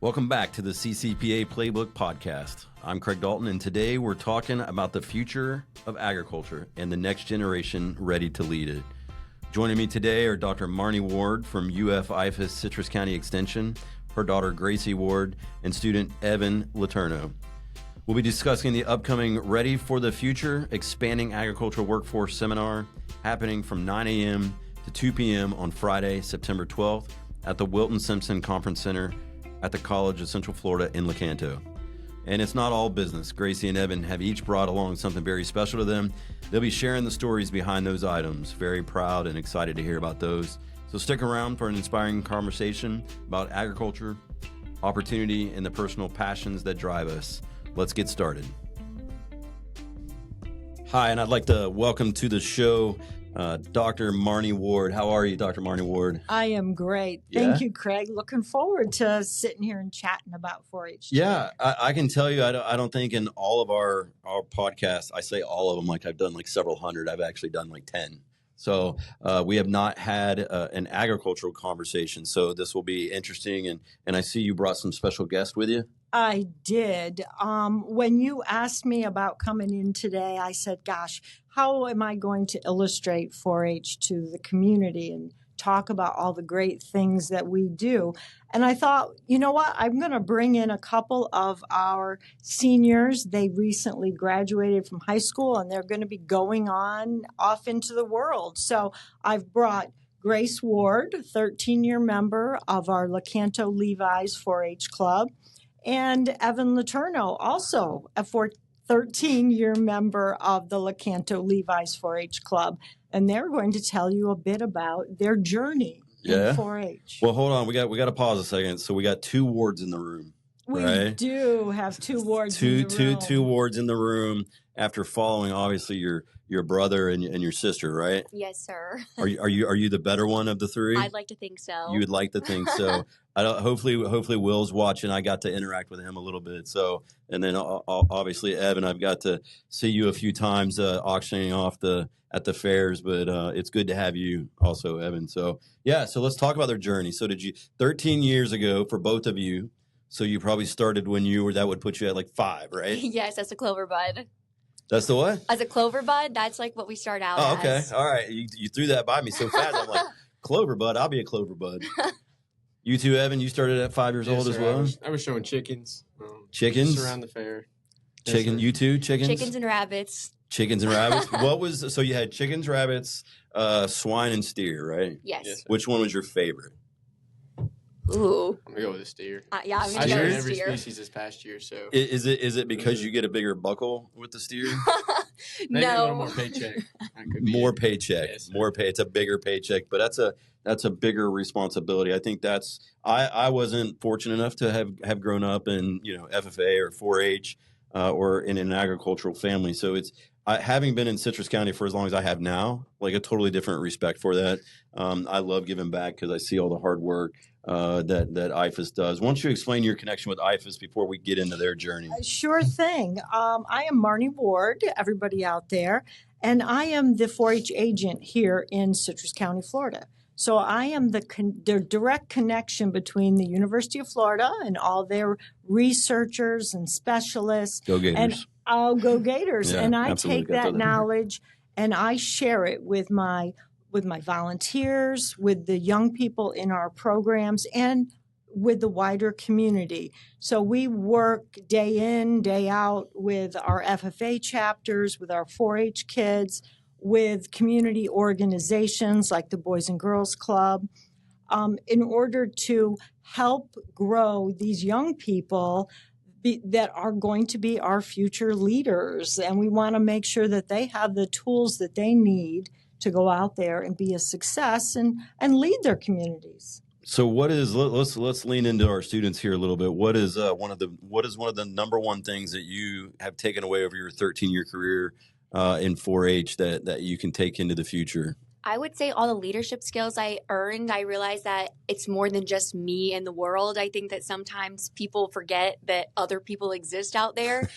Welcome back to the CCPA Playbook Podcast. I'm Cregg Dalton, and today we're talking about the future of agriculture and the next generation ready to lead it. Joining me today are Dr. Marnie Ward from IFAS Citrus County Extension, her daughter Gracie Ward, and student Evan Leturno. We'll be discussing the upcoming Ready for the Future Expanding Agricultural Workforce Seminar happening from 9 a.m. to 2 p.m. on Friday, September 12th at the Wilton Simpson Conference Center at the College of Central Florida in Lecanto. And it's not all business. Gracie and Evan have each brought along something very special to them. They'll be sharing the stories behind those items. Very proud and excited to hear about those. So stick around for an inspiring conversation about agriculture, opportunity, and the personal passions that drive us. Let's get started. Hi, and I'd like to welcome to the show Dr. Marnie Ward. How are you, Dr. Marnie Ward? I am great. Thank you, Cregg. Looking forward to sitting here and chatting about 4-H. Yeah, I can tell you, I don't think in all of our podcasts, I say all of them like I've done like several hundred. I've actually done like 10. So we have not had an agricultural conversation. So this will be interesting. And I see you brought some special guests with you. I did. When you asked me about coming in today, I said, gosh, how am I going to illustrate 4-H to the community and talk about all the great things that we do? And I thought, you know what? I'm going to bring in a couple of our seniors. They recently graduated from high school and they're going to be going on off into the world. So I've brought Grace Ward, 13-year member of our Lecanto Levi's 4-H club, and Evan Leturno, also a 13-year member of the Lecanto Levi's 4-H club. And they're going to tell you a bit about their journey in 4-H. Well, hold on. We got to pause a second. So we got two wards in the room. We do have two wards in the room. Two wards in the room after following, obviously, your brother and your sister, right? Yes, sir. Are you the better one of the three? I'd like to think so. You would like to think so. Hopefully Will's watching. I got to interact with him a little bit. So, and then obviously Evan, I've got to see you a few times auctioning off at the fairs, but it's good to have you also, Evan. So yeah, so let's talk about their journey. So 13 years ago for both of you. So you probably started when that would put you at like 5, right? Yes, as a clover bud. That's the what? As a clover bud, that's like what we start out as. Oh, okay. as. All right. You threw that by me so fast. I'm like, clover bud, I'll be a clover bud. You too, Evan, you started at 5 years old as well? I was showing chickens. Chickens? Just around the fair. Chicken, you too? Chickens? Chickens and rabbits. Chickens and rabbits. So you had chickens, rabbits, swine, and steer, right? Yes. Which one was your favorite? Ooh. I'm going to go with a steer. Yeah, I'm going to go with a every steer. species this past year, so. Is it because you get a bigger buckle with the steer? Maybe a little No. more paycheck. More paycheck. Yes, more pay. It's a bigger paycheck, but that's a bigger responsibility. I think I wasn't fortunate enough to have grown up in FFA or 4-H or in an agricultural family. So it's having been in Citrus County for as long as I have now, like a totally different respect for that. I love giving back because I see all the hard work that IFAS does. Why don't you explain your connection with IFAS before we get into their journey? Sure thing. I am Marnie Ward, everybody out there, and I am the 4-H agent here in Citrus County, Florida. So I am the direct connection between the University of Florida and all their researchers and specialists. Go Gators. And I'll go Gators. Yeah, and I absolutely. take that knowledge and I share it with my volunteers, with the young people in our programs, and with the wider community. So we work day in, day out with our FFA chapters, with our 4-H kids, with community organizations like the Boys and Girls Club, in order to help grow these young people that are going to be our future leaders. And we want to make sure that they have the tools that they need to go out there and be a success and lead their communities. So let's lean into our students here a little bit. What is one of the number one things that you have taken away over your 13-year career in 4-H that you can take into the future? I would say all the leadership skills I earned, I realized that it's more than just me and the world. I think that sometimes people forget that other people exist out there.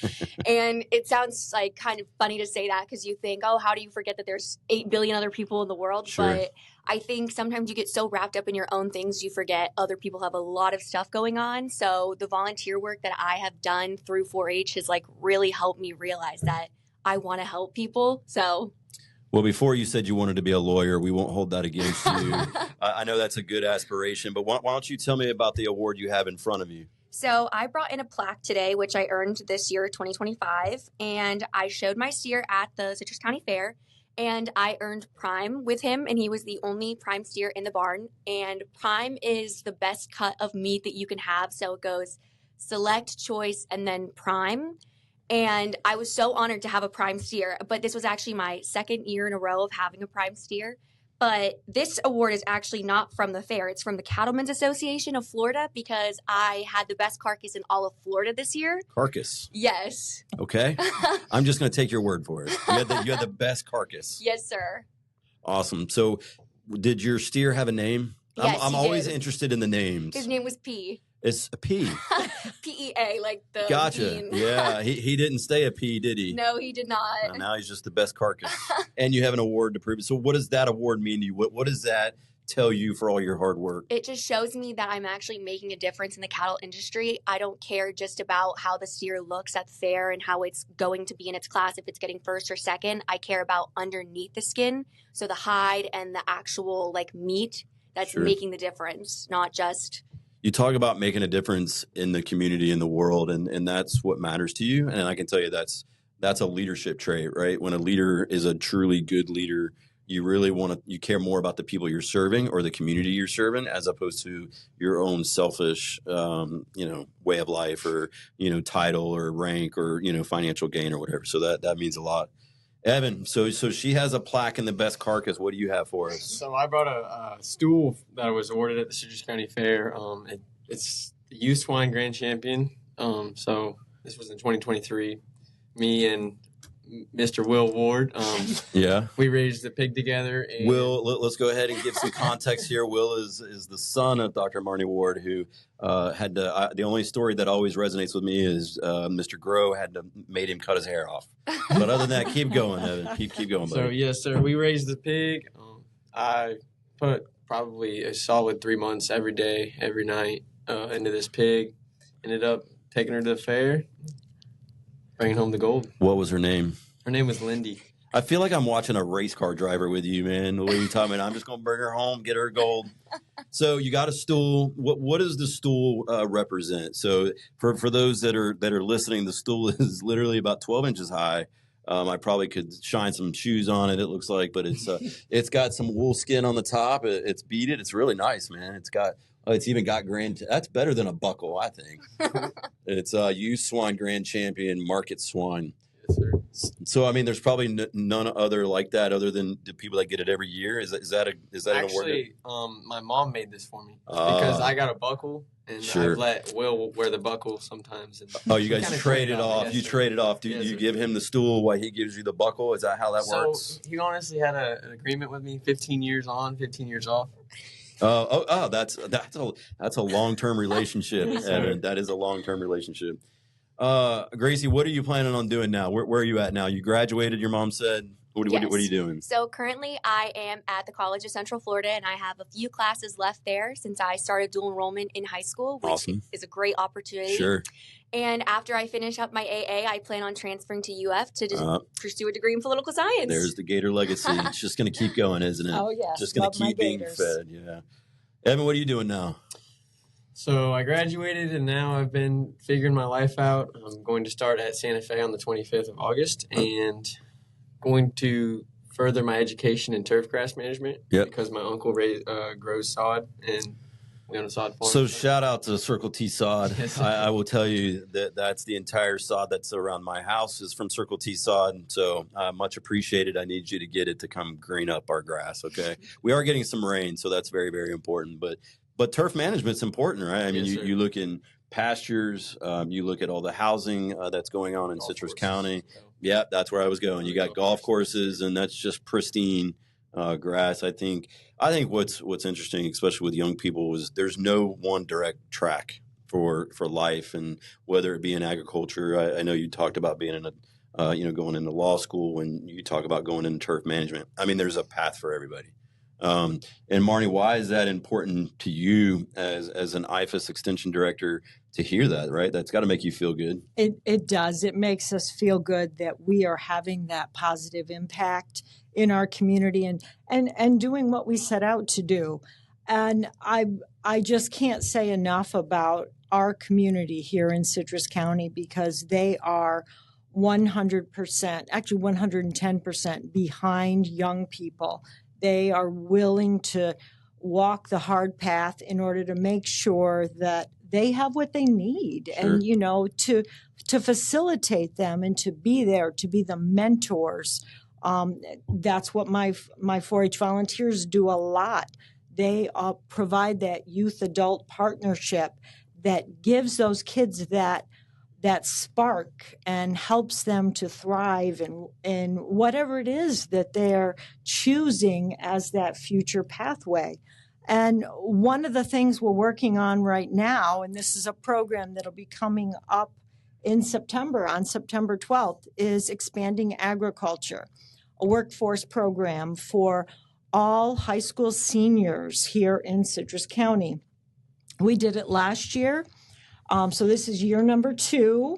And it sounds like kind of funny to say that because you think, oh, how do you forget that there's 8 billion other people in the world? Sure. But I think sometimes you get so wrapped up in your own things, you forget other people have a lot of stuff going on. So the volunteer work that I have done through 4-H has like really helped me realize that I want to help people. So Well, before you said you wanted to be a lawyer, we won't hold that against you. I know that's a good aspiration, but why don't you tell me about the award you have in front of you? So I brought in a plaque today, which I earned this year, 2025, and I showed my steer at the Citrus County Fair, and I earned Prime with him, and he was the only Prime steer in the barn. And Prime is the best cut of meat that you can have, so it goes Select, Choice, and then Prime. And I was so honored to have a Prime steer, but this was actually my second year in a row of having a Prime steer. But this award is actually not from the fair. It's from the Cattlemen's Association of Florida because I had the best carcass in all of Florida this year. Carcass. Yes. Okay. I'm just going to take your word for it. You had the best carcass. Yes, sir. Awesome. So did your steer have a name? Yes, I'm he always did. interested in the names. His name was P. It's a P. P-E-A, like the Gotcha. bean. Yeah. He didn't stay a P, did he? No, he did not. Well, now he's just the best carcass. And you have an award to prove it. So what does that award mean to you? What does that tell you for all your hard work? It just shows me that I'm actually making a difference in the cattle industry. I don't care just about how the steer looks at the fair and how it's going to be in its class, if it's getting first or second. I care about underneath the skin, so the hide and the actual like meat that's Sure. making the difference, not just... You talk about making a difference in the community, in the world, and that's what matters to you. And I can tell you that's a leadership trait, right? When a leader is a truly good leader, you really you care more about the people you're serving or the community you're serving as opposed to your own selfish, way of life or, title or rank or, financial gain or whatever. So that means a lot. Evan, so she has a plaque in the best carcass. What do you have for us? So I brought a stool that was awarded at the Citrus County Fair. It's the youth swine grand champion. So this was in 2023. Me and Mr. Will Ward. Yeah. We raised the pig together. And Will, let's go ahead and give some context here. Will is the son of Dr. Marnie Ward, who had the only story that always resonates with me is Mr. Grow made him cut his hair off. But other than that, keep going, Evan. Keep going, buddy. So yes, sir. We raised the pig. I put probably a solid 3 months every day, every night into this pig. Ended up taking her to the fair, bringing home the gold. What was her name? Her name was Lindy. I feel like I'm watching a race car driver with you, man. The way you tell me, I'm just going to bring her home, get her gold. So you got a stool. What does the stool represent? So for those that are listening, the stool is literally about 12 inches high. I probably could shine some shoes on it. It looks like, but it's got some wool skin on the top. It's beaded. It's really nice, man. It's even got that's better than a buckle, I think. It's youth swine grand champion, market swine. Yes, sir. So, I mean, there's probably none other like that other than the people that get it every year. Is that an award? Actually, my mom made this for me because I got a buckle, and Sure. I've let Will wear the buckle sometimes. And Oh, you guys kinda trade it off. yes, You sir. trade it off. Do Yes, you sir. give him the stool while he gives you the buckle? Is that how that So works? he honestly had an agreement with me: 15 years on, 15 years off. That's a long-term relationship, Evan. That is a long-term relationship. Gracie, what are you planning on doing now? Where are you at now? You graduated, your mom said. What are you doing? So currently I am at the College of Central Florida, and I have a few classes left there since I started dual enrollment in high school, which Awesome. is a great opportunity. Sure. And after I finish up my AA, I plan on transferring to UF to just pursue a degree in political science. There's the Gator legacy. It's just going to keep going, isn't it? Oh, yes. Just going Love to my keep being Gators. fed. Yeah. Evan, what are you doing now? So I graduated, and now I've been figuring my life out. I'm going to start at Santa Fe on the 25th of August, and going to further my education in turfgrass management. Yep. Because my uncle grows sod, and we own a sod farm. So shout out to Circle T Sod. Yes. I will tell you that's the entire sod that's around my house is from Circle T Sod. So much appreciated. I need you to get it to come green up our grass. Okay. We are getting some rain, so that's very, very important. But turf management's important, right? I mean, Yes, sir. you look in pastures, you look at all the housing that's going on in Golf Citrus courses. County. Yeah, that's where I was going. You got golf courses, and that's just pristine. grass. I think what's interesting, especially with young people, is there's no one direct track for life, and whether it be in agriculture. I know you talked about being in a going into law school, and you talk about going into turf management. I mean, there's a path for everybody. And Marnie, why is that important to you as an IFAS extension director to hear that, right? That's got to make you feel good. It does. It makes us feel good that we are having that positive impact in our community and doing what we set out to do. And I just can't say enough about our community here in Citrus County, because they are 100%, actually 110% behind young people. They are willing to walk the hard path in order to make sure that they have what they need. Sure. And, to facilitate them and to be there, to be the mentors. That's what my 4-H volunteers do a lot. They provide that youth-adult partnership that gives those kids that spark and helps them to thrive in whatever it is that they're choosing as that future pathway. And one of the things we're working on right now, and this is a program that'll be coming up in September, on September 12th, is Expanding Agriculture, a workforce program for all high school seniors here in Citrus County. We did it last year. So this is year number 2.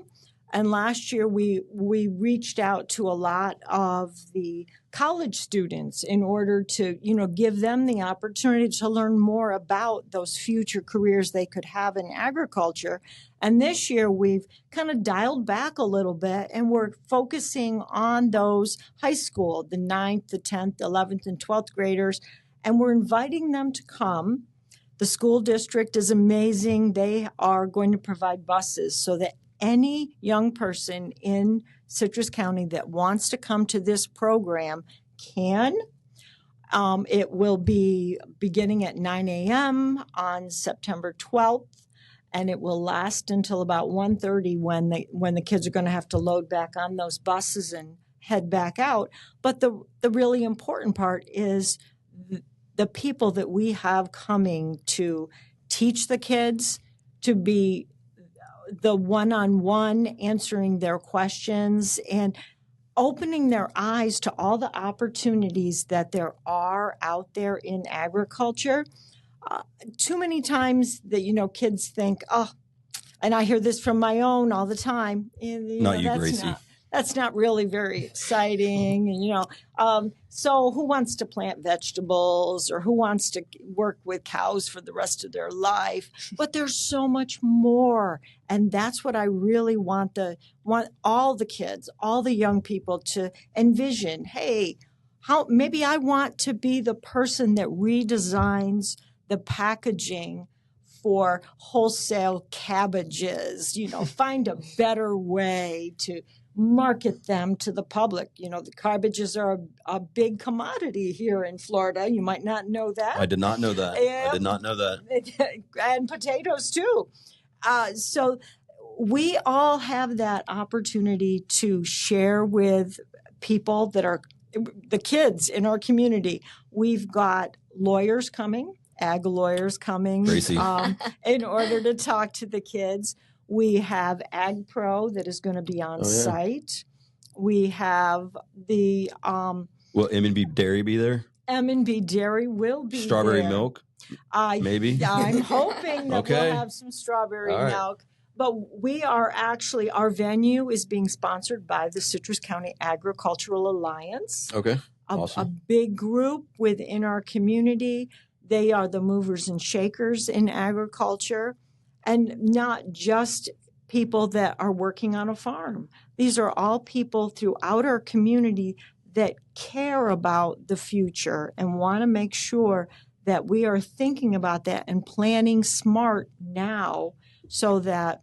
And last year we reached out to a lot of the college students in order to, give them the opportunity to learn more about those future careers they could have in agriculture. And this year we've kind of dialed back a little bit, and we're focusing on those high school, the 9th, the 10th, 11th, and 12th graders, and we're inviting them to come. The school district is amazing. They are going to provide buses so that any young person in Citrus County that wants to come to this program can. It will be beginning at 9 a.m. on September 12th, and it will last until about 1:30 when the kids are going to have to load back on those buses and head back out. But the really important part is the people that we have coming to teach the kids, to be the one-on-one answering their questions and opening their eyes to all the opportunities that there are out there in agriculture. Too many times that, kids think, and I hear this from my own all the time. Not you, Gracie. That's not really very exciting. And, so who wants to plant vegetables, or who wants to work with cows for the rest of their life? But there's so much more. And that's what I really want all the kids, all the young people to envision. Hey, maybe I want to be the person that redesigns the packaging for wholesale cabbages, find a better way to market them to the public. The cabbages are a big commodity here in Florida. You might not know that. I did not know that. Yeah. I did not know that. And potatoes too. So we all have that opportunity to share with people that are the kids in our community. We've got lawyers coming, ag lawyers coming in order to talk to the kids. We have Ag Pro that is going to be on site. We have the will M&B Dairy be there? M&B Dairy will be strawberry there. Milk? Maybe. I'm hoping that we'll have some strawberry milk. But we are actually, our venue is being sponsored by the Citrus County Agricultural Alliance. Okay. Awesome. A big group within our community. They are the movers and shakers in agriculture. And not just people that are working on a farm. These are all people throughout our community that care about the future and want to make sure that we are thinking about that and planning smart now so that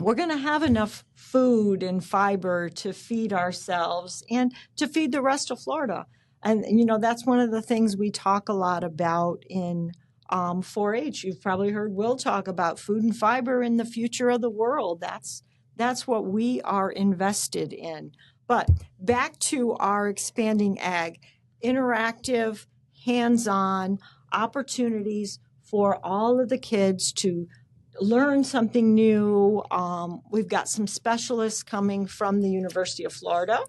we're going to have enough food and fiber to feed ourselves and to feed the rest of Florida. And, that's one of the things we talk a lot about in 4-H. You've probably heard Will talk about food and fiber in the future of the world. That's what we are invested in. But back to our expanding ag. interactive, hands-on opportunities for all of the kids to learn something new. We've got some specialists coming from the University of Florida.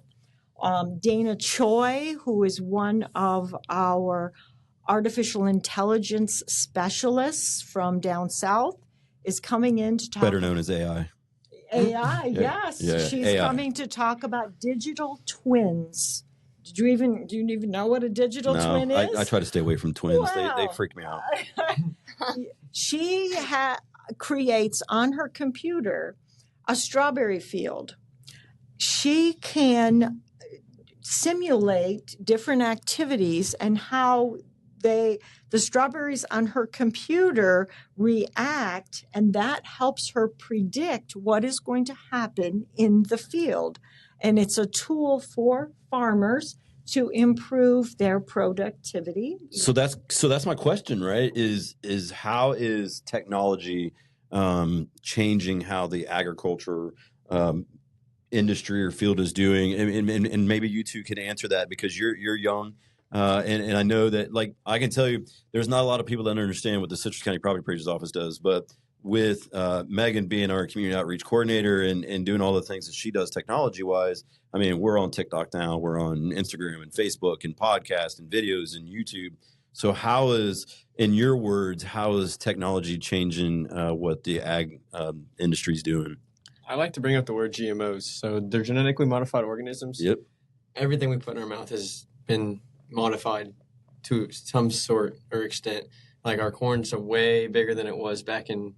Dana Choi, who is one of our artificial intelligence specialists from down south, is coming in to talk. Better known as AI. AI, yes. Yeah, She's AI. coming to talk about digital twins. Do you even know what a digital twin is? I try to stay away from twins. Wow. They freak me out. She creates on her computer a strawberry field. She can simulate different activities and how the strawberries on her computer react, and that helps her predict what is going to happen in the field. And it's a tool for farmers to improve their productivity. So that's my question, right? Is how is technology changing how the agriculture industry or field is doing? And maybe you two could answer that because you're young. And I know that, like, I can tell you there's not a lot of people that understand what the Citrus County Property Appraiser's Office does, but with Megan being our community outreach coordinator and doing all the things that she does technology-wise, I mean, we're on TikTok now, we're on Instagram and Facebook and podcasts and videos and YouTube. So how is, in your words, how is technology changing what the ag industry is doing? I like to bring up the word GMOs. So they're genetically modified organisms. Yep. Everything we put in our mouth has been modified to some sort or extent. Like our corn's way bigger than it was back in,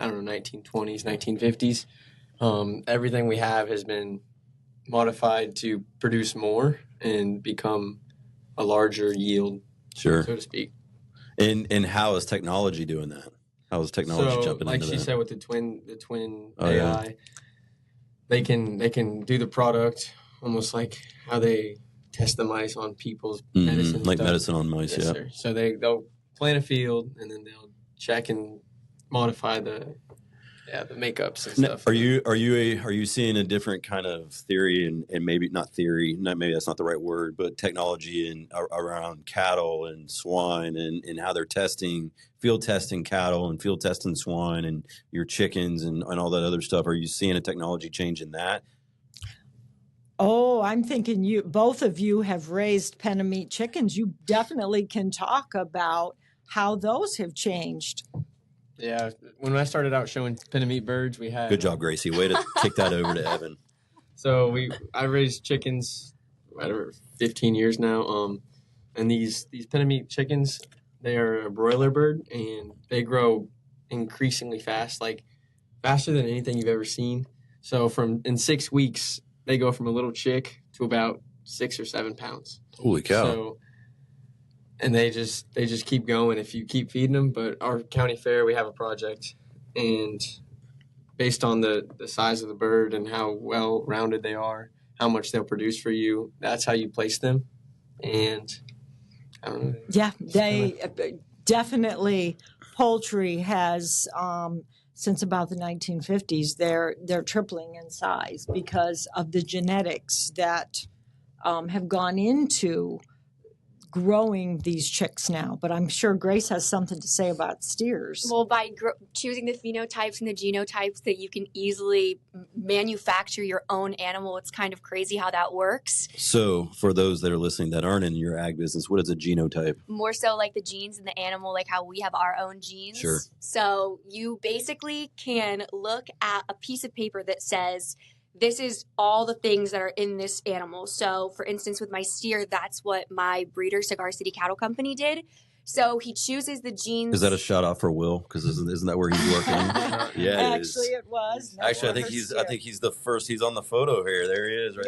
1920s, 1950s. Everything we have has been modified to produce more and become a larger yield, Sure. so to speak. And how is technology doing that? How is technology jumping like into she that? said with the twin Oh, AI, yeah. they can do the product almost like how they test the mice on people's medicine. and Like stuff. medicine on mice, Yes, yeah. sir. So they'll plant a field and then they'll check and modify the makeups and stuff. Are you seeing a different kind of theory and maybe not theory, maybe that's not the right word, but technology and around cattle and swine and how they're field testing cattle and field testing swine and your chickens and all that other stuff? Are you seeing a technology change in that? Oh, I'm thinking both of you have raised pen and meat chickens. You definitely can talk about how those have changed. Yeah, when I started out showing pen and meat birds, we had Good job, Gracie. Way to kick that over to Evan. So I raised chickens, 15 years now. And these pen and meat chickens, they are a broiler bird, and they grow increasingly fast, like faster than anything you've ever seen. So in 6 weeks, they go from a little chick to about 6 or 7 pounds. Holy cow. So, and they just keep going if you keep feeding them. But our county fair, we have a project, and based on the size of the bird and how well rounded they are, how much they'll produce for you, that's how you place them. And I don't know. Yeah, they definitely, poultry has since about the 1950s, they're tripling in size because of the genetics that have gone into growing these chicks now. But I'm sure Grace has something to say about steers. Well, by choosing the phenotypes and the genotypes that you can easily manufacture your own animal, it's kind of crazy how that works. So for those that are listening that aren't in your ag business, what is a genotype? More so like the genes in the animal, like how we have our own genes. Sure. So you basically can look at a piece of paper that says, this is all the things that are in this animal. So, for instance, with my steer, that's what my breeder, Cigar City Cattle Company, did. So he chooses the genes. Is that a shout out for Will? Because isn't that where he's working? Yeah, it is. Actually, it was. Actually, I think he's the first. He's on the photo here. There he is, right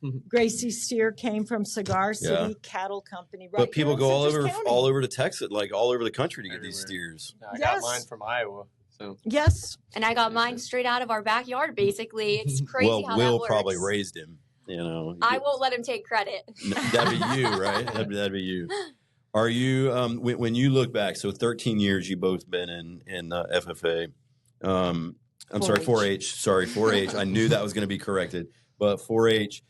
there. Gracie's steer came from Cigar City Yeah. Cattle Company. Right But people here go in all Citrus over County. to Texas, like all over the country to get these Everywhere. steers. I Yes. got mine from Iowa. So Yes. And I got mine straight out of our backyard, basically. It's crazy Well, how Will that works. probably raised him. You know, I won't let him take credit. That'd be you, right? That'd be you. Are you when you look back? So 13 years you both been in FFA. I'm sorry, 4-H. Sorry, 4-H. I knew that was going to be corrected, but 4-H.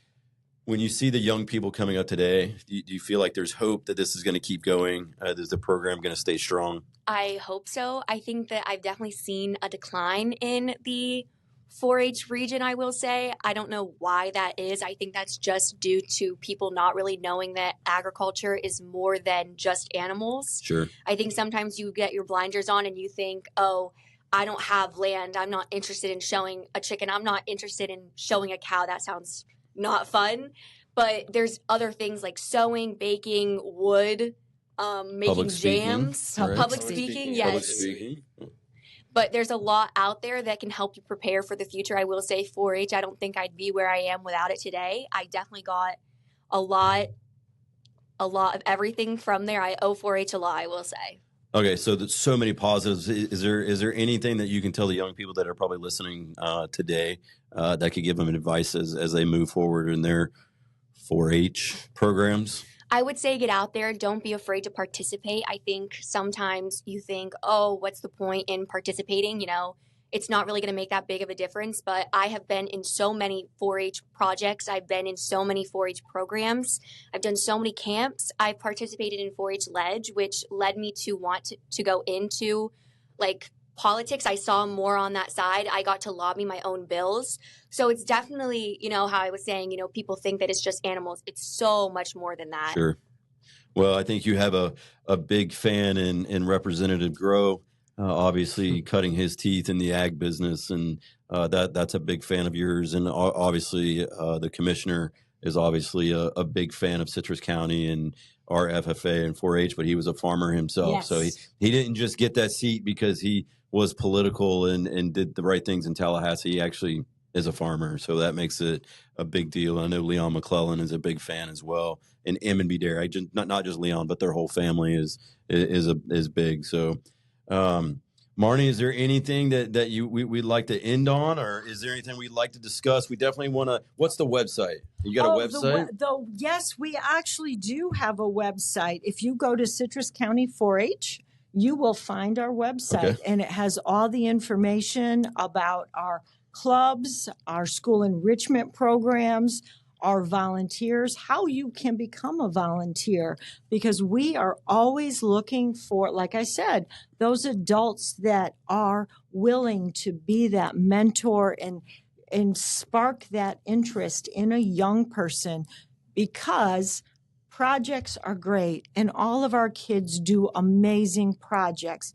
When you see the young people coming up today, do you feel like there's hope that this is going to keep going? Is the program going to stay strong? I hope so. I think that I've definitely seen a decline in the 4-H region, I will say. I don't know why that is. I think that's just due to people not really knowing that agriculture is more than just animals. Sure. I think sometimes you get your blinders on and you think, oh, I don't have land. I'm not interested in showing a chicken. I'm not interested in showing a cow. That sounds not fun. But there's other things like sewing, baking, wood, making jams, public speaking, yes. Public speaking. But there's a lot out there that can help you prepare for the future. I will say 4-H, I don't think I'd be where I am without it today. I definitely got a lot of everything from there. I owe 4-H a lot, I will say. Okay, so there's so many positives. Is there anything that you can tell the young people that are probably listening today that could give them advice as they move forward in their 4-H programs? I would say get out there. Don't be afraid to participate. I think sometimes you think, oh, what's the point in participating? You know, it's not really going to make that big of a difference. But I have been in so many 4-H projects. I've been in so many 4-H programs. I've done so many camps. I've participated in 4-H Ledge, which led me to want to go into like politics. I saw more on that side. I got to lobby my own bills. So it's definitely, you know, how I was saying, you know, people think that it's just animals. It's so much more than that. Sure. Well, I think you have a big fan in Representative Grow, obviously cutting his teeth in the ag business. And that's a big fan of yours. And obviously the commissioner is obviously a big fan of Citrus County and our FFA and 4-H, but he was a farmer himself. Yes. So he didn't just get that seat because he was political and did the right things in Tallahassee. He actually is a farmer, so that makes it a big deal. I know Leon McClellan is a big fan as well, and Emmons Dare. Not just Leon, but their whole family is big. So, Marnie, is there anything that we'd like to end on, or is there anything we'd like to discuss? We definitely want to. What's the website? You got a website? Yes, we actually do have a website. If you go to Citrus County 4-H, you will find our website, and it has all the information about our clubs, our school enrichment programs, our volunteers, how you can become a volunteer, because we are always looking for, like I said, those adults that are willing to be that mentor and spark that interest in a young person, because projects are great and all of our kids do amazing projects.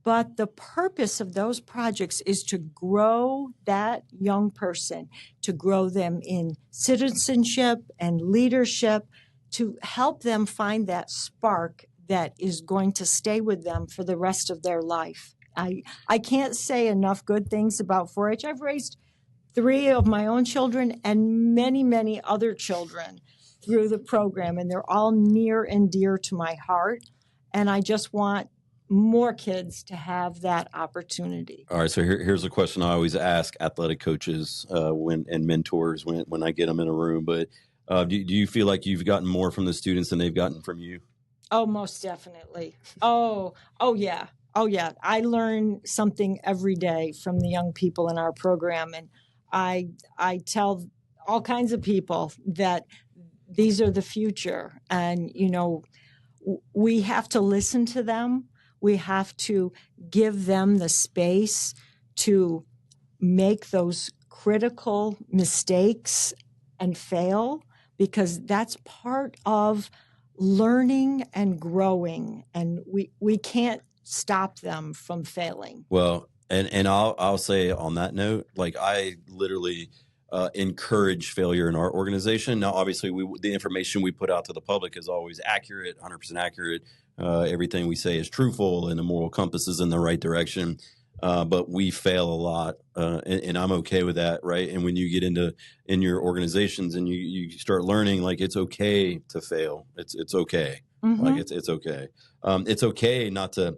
But the purpose of those projects is to grow that young person, to grow them in citizenship and leadership, to help them find that spark that is going to stay with them for the rest of their life. I can't say enough good things about 4-H. I've raised 3 of my own children and many, many other children through the program, and they're all near and dear to my heart. And I just want more kids to have that opportunity. All right, so here's a question I always ask athletic coaches and mentors when I get them in a room. But do you feel like you've gotten more from the students than they've gotten from you? Oh, most definitely. Oh yeah. I learn something every day from the young people in our program, and I tell all kinds of people that these are the future, and you know, we have to listen to them. We have to give them the space to make those critical mistakes and fail, because that's part of learning and growing, and we can't stop them from failing. Well, and I'll say on that note, like I literally encourage failure in our organization. Now, obviously, the information we put out to the public is always accurate, 100% accurate. Everything we say is truthful, and the moral compass is in the right direction. But we fail a lot, and I'm okay with that, right? And when you get in your organizations and you start learning, like it's okay to fail. It's okay. Mm-hmm. Like it's okay. It's okay not to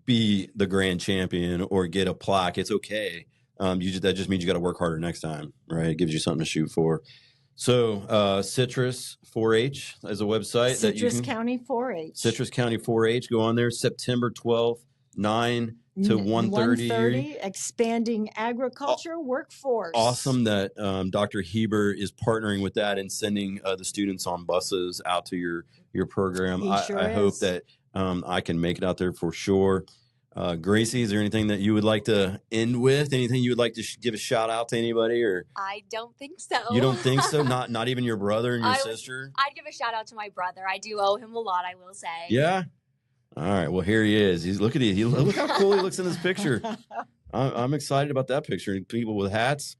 be the grand champion or get a plaque. It's okay. That just means you got to work harder next time, right? It gives you something to shoot for. So Citrus 4-H is a website. Citrus County 4-H. Citrus County 4-H. Go on there. September 12th, 9 to 1:30. 1:30, expanding agriculture workforce. Awesome that Dr. Heber is partnering with that and sending the students on buses out to your program. He sure I hope is. that I can make it out there for sure. Gracie, is there anything that you would like to end with? Anything you would like to give a shout out to anybody? Or I don't think so. you don't think so? Not even your brother and your sister? I'd give a shout out to my brother. I do owe him a lot, I will say. Yeah. All right. Well, here he is. Look at he. Look how cool he looks in this picture. I'm excited about that picture. People with hats.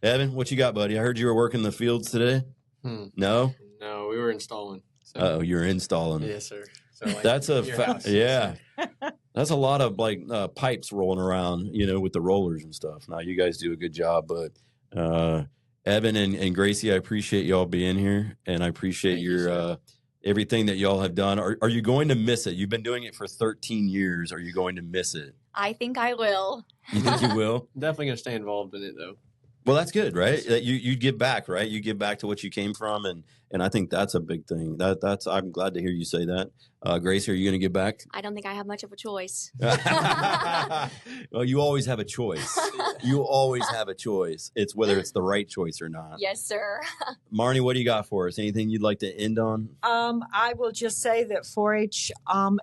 Evan, what you got, buddy? I heard you were working the fields today. No, we were installing. So. Oh, you're installing. Yes, sir. So That's a house, yeah. That's a lot of pipes rolling around, with the rollers and stuff. Now you guys do a good job, but Evan and Gracie, I appreciate y'all being here, and I appreciate your everything that y'all have done. Are you going to miss it? You've been doing it for 13 years. Are you going to miss it? I think I will. You think you will? Definitely going to stay involved in it, though. Well, that's good, right? You give back, right? You give back to what you came from, and I think that's a big thing. I'm glad to hear you say that. Grace, are you going to give back? I don't think I have much of a choice. Well, you always have a choice. You always have a choice. It's whether it's the right choice or not. Yes, sir. Marnie, what do you got for us? Anything you'd like to end on? I will just say that 4-H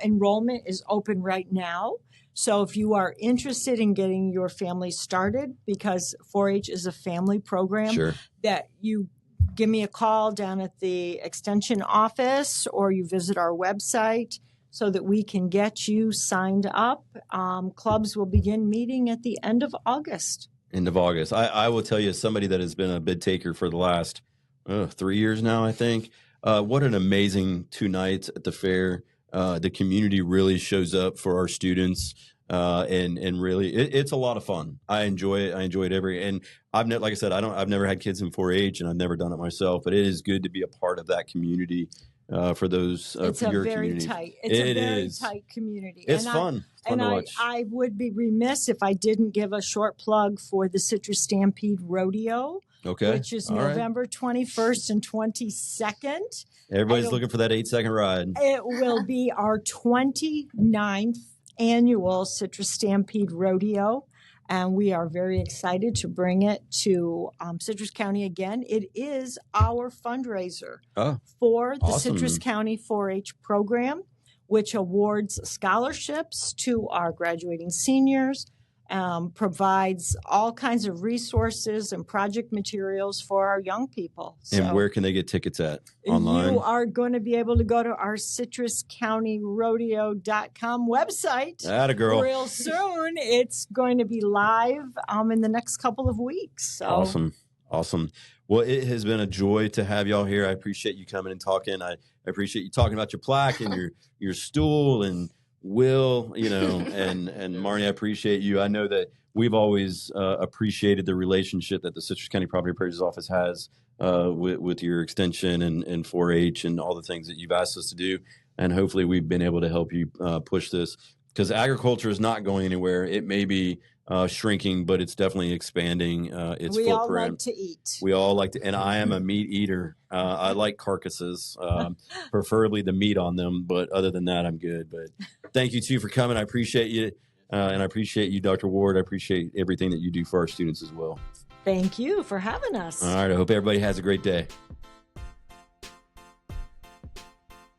enrollment is open right now. So if you are interested in getting your family started, because 4-H is a family program, Sure. that you give me a call down at the extension office or you visit our website so that we can get you signed up. Clubs will begin meeting at the end of August. End of August. I will tell you, as somebody that has been a bid taker for the last 3 years now, I think, what an amazing 2 nights at the fair. The community really shows up for our students, and really, it's a lot of fun. I enjoy it. I enjoy it and like I said, I've never had kids in 4-H, and I've never done it myself. But it is good to be a part of that community for those. It's for a your very community. tight. It's a very tight community. It's fun. It's fun to watch. I would be remiss if I didn't give a short plug for the Citrus Stampede Rodeo. Okay. Which is All right. November 21st and 22nd. Everybody's looking for that 8-second ride. It will be our 29th annual Citrus Stampede Rodeo, and we are very excited to bring it to Citrus County again. It is our fundraiser for the awesome. Citrus County 4-H program, which awards scholarships to our graduating seniors, provides all kinds of resources and project materials for our young people. And where can they get tickets at? Online? You are going to be able to go to our citruscountyrodeo.com website. Atta girl. Real soon. It's going to be live in the next couple of weeks. So. Awesome. Well, it has been a joy to have y'all here. I appreciate you coming and talking. I appreciate you talking about your plaque and your stool and Will, and Marnie, I appreciate you. I know that we've always appreciated the relationship that the Citrus County Property Appraiser's Office has with your extension and 4-H and all the things that you've asked us to do. And hopefully we've been able to help you push this, because agriculture is not going anywhere. It may be shrinking, but it's definitely expanding its we footprint. We all like to eat. We all like to, and I am a meat eater. I like carcasses, preferably the meat on them, but other than that, I'm good. But thank you, too, for coming. I appreciate you, and I appreciate you, Dr. Ward. I appreciate everything that you do for our students as well. Thank you for having us. All right. I hope everybody has a great day.